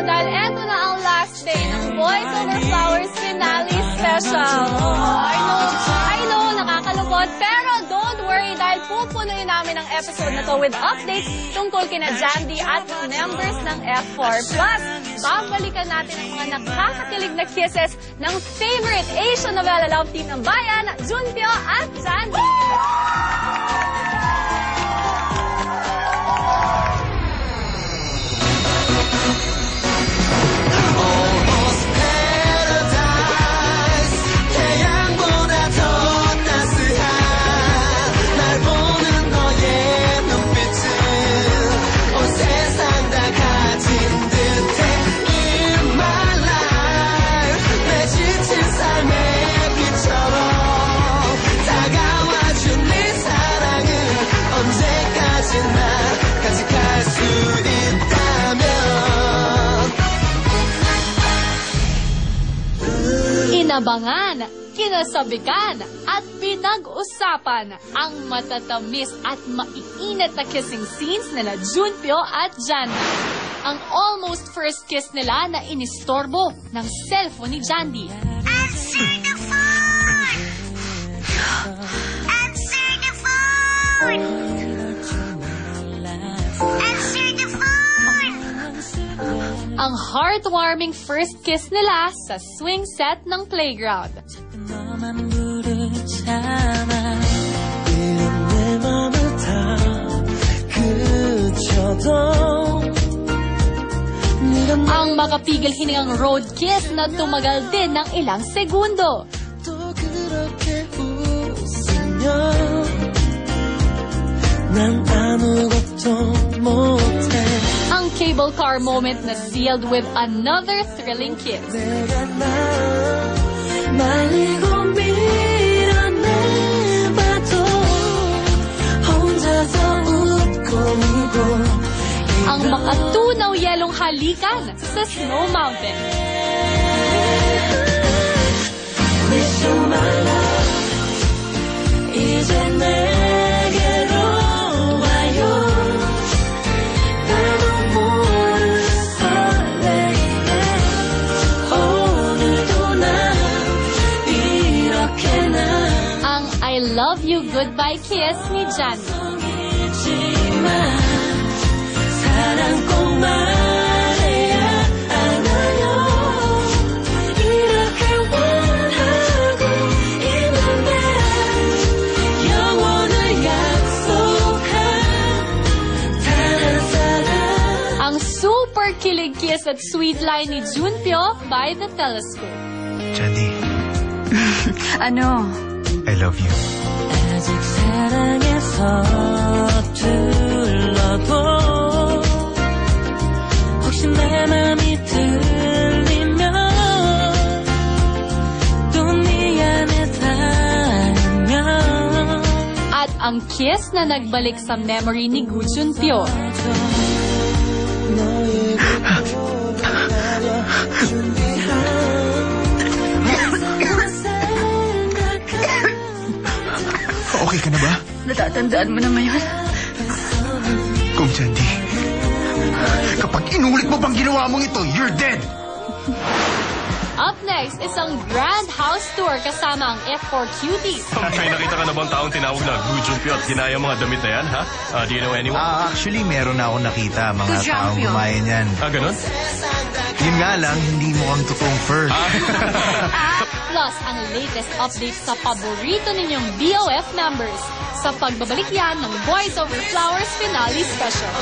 dahil eto na ang last day ng Boys Over Flowers finale special. I know, nakakalungkot, pero don't worry dahil pupunuin namin ang episode na to with updates tungkol kina Jandy at members ng F4. Plus, babalikan natin ang mga nakakakilig na kisses ng favorite Asian novela love team ng bayan, Junpyo at Jandy. Inabangan, kinasabikan, at pinag-usapan ang matatamis at maiinit na kissing scenes nila Junpyo at Jandy. Ang almost first kiss nila na inistorbo ng cellphone ni Jandy. Answer the phone! Answer the phone! Answer the phone! Ang heartwarming first kiss nila sa swing set ng playground. Ang makapigil hiningang road kiss na tumagal din ng ilang segundo. Ang cable car moment na sealed with another thrilling kiss. Ang makatunaw yelong halikan sa Snow Mountain. I love you goodbye kiss ni Jandy. Ang super kilig kiss at sweet line ni Junpyo by the telescope. Jandy. Ano? I love you. 아직 사랑에서 둘러도 혹시 내 맘이 들리면 또 미안해다면 At ang kiss na nagbalik sa memory ni Gu Junpyo. Okay ka na ba? Natatandaan mo naman yun? Kung Jandy, kapag inulit mo pang ginawa mong ito, you're dead! Up next, isang grand house tour kasama ang F4 cuties. May nakita ka na bang taong tinawag na Gu Junpyo at ginaya mga damit na yan, ha? Do you know anyone? Actually, meron na ako nakita, mga taong gumaya niyan. Ganun? Yun nga lang, hindi mo ang totoong first. Plus, ang latest update sa paborito ninyong BOF members sa pagbabalik yan ng Boys Over Flowers Finale Special.